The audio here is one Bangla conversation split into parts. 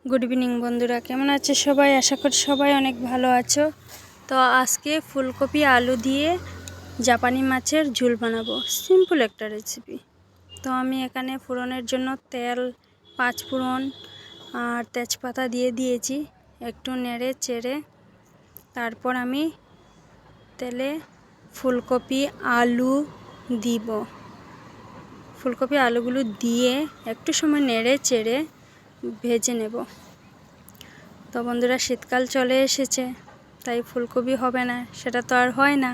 গুড ইভিনিং বন্ধুরা, কেমন আছে সবাই? আশা করি সবাই অনেক ভালো আছো। তো আজকে ফুলকপি আলু দিয়ে জাপানি মাছের ঝোল বানাবো, সিম্পল একটা রেসিপি। তো আমি এখানে ফোড়নের জন্য তেল, 5 ফোড়ন আর তেজপাতা দিয়ে দিয়েছি। একটু নেড়ে চেড়ে তারপর আমি তেলে ফুলকপি আলু দিব। ফুলকপি আলুগুলো দিয়ে একটু সময় নেড়ে চেড়ে ভেজে নেব। তো বন্ধুরা, শীতকাল চলে এসেছে, তাই ফুলকপি হবে না সেটা তো আর হয় না।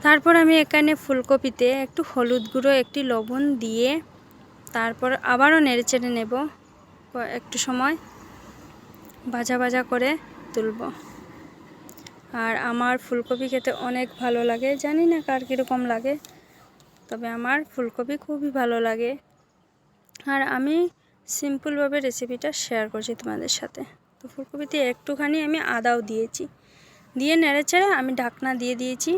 তারপর আমি এখানে ফুলকপিতে একটু হলুদ গুঁড়ো, একটি লবণ দিয়ে তারপর আবারও নেড়ে চেড়ে নেব। একটু সময় ভাজা ভাজা করে তুলব। আর আমার ফুলকপি খেতে অনেক ভালো লাগে, জানি না কার কীরকম লাগে, তবে আমার ফুলকপি খুবই ভালো লাগে। আর আমি সিম্পলভাবে রেসিপিটা শেয়ার করছি তোমাদের সাথে। তো ফুলকপিতে একটুখানি আমি আদাও দিয়েছি, দিয়ে নেড়েচেড়ে আমি ঢাকনা দিয়ে দিয়েছি।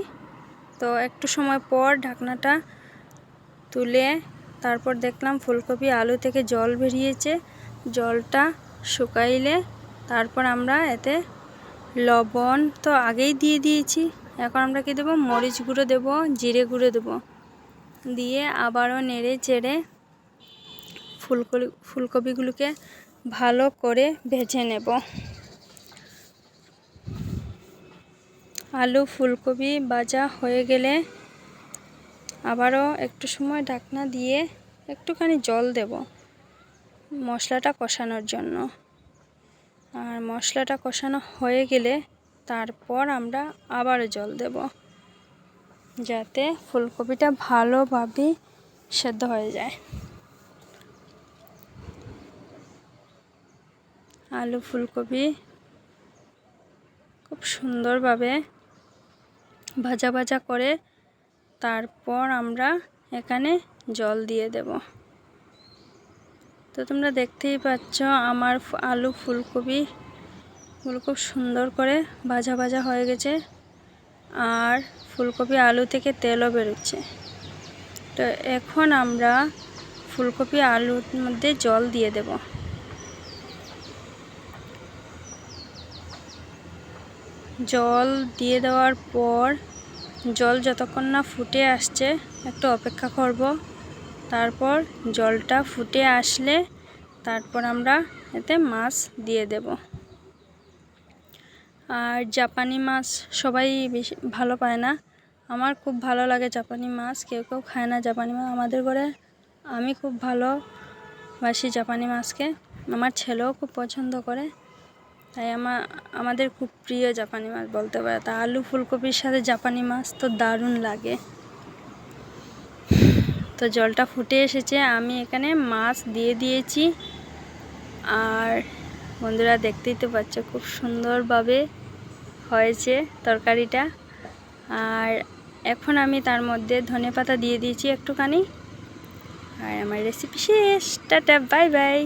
তো একটু সময় পর ঢাকনাটা তুলে তারপর দেখলাম ফুলকপি আলু থেকে জল বেরিয়েছে। জলটা শুকাইলে তারপর আমরা এতে লবণ তো আগেই দিয়ে দিয়েছি। এখন আমরা কি দেবো? মরিচ গুঁড়ো দেবো, জিরে গুঁড়ো দেবো, দিয়ে আবারও নেড়ে চেড়ে ফুলকপিগুলোকে ভালো করে ভেজে নেব। আলু ফুলকপি ভাজা হয়ে গেলে আবারও একটু সময় ঢাকনা দিয়ে একটুখানি জল দেব মশলাটা কষানোর জন্য। আর মশলাটা কষানো হয়ে গেলে তারপর আমরা আবারও জল দেব, যাতে ফুলকপিটা ভালোভাবে সেদ্ধ হয়ে যায়। আলু ফুলকপি খুব সুন্দরভাবে ভাজা ভাজা করে তারপর আমরা এখানে জল দিয়ে দেব। তো তোমরা দেখতেই পাচ্ছ আমার আলু ফুলকপিগুলো খুব সুন্দর করে ভাজা ভাজা হয়ে গেছে, আর ফুলকপি আলু থেকে তেলও বেরোচ্ছে। তো এখন আমরা ফুলকপি আলুর মধ্যে জল দিয়ে দেব। জল দিয়ে দেওয়ার পর জল যতক্ষণ না ফুটে আসছে একটু অপেক্ষা করব। তারপর জলটা ফুটে আসলে তারপর আমরা এতে মাছ দিয়ে দেব। আর জাপানি মাছ সবাই বেশি ভালো পায় না, আমার খুব ভালো লাগে জাপানি মাছ। কেউ কেউ খায় না জাপানি মাছ, আমাদের ঘরে আমি খুব ভালোবাসি জাপানি মাছকে। আমার ছেলেও খুব পছন্দ করে, তাই আমাদের খুব প্রিয় জাপানি মাছ বলতে পারে। তা আলু ফুলকপির সাথে জাপানি মাছ তো দারুণ লাগে। তো জলটা ফুটে এসেছে, আমি এখানে মাছ দিয়ে দিয়েছি। আর বন্ধুরা, দেখতেই তো পাচ্ছ খুব সুন্দরভাবে হয়েছে তরকারিটা। আর এখন আমি তার মধ্যে ধনেপাতা দিয়ে দিয়েছি একটুখানি। আর আমার রেসিপি শেষ। Tata, bye bye.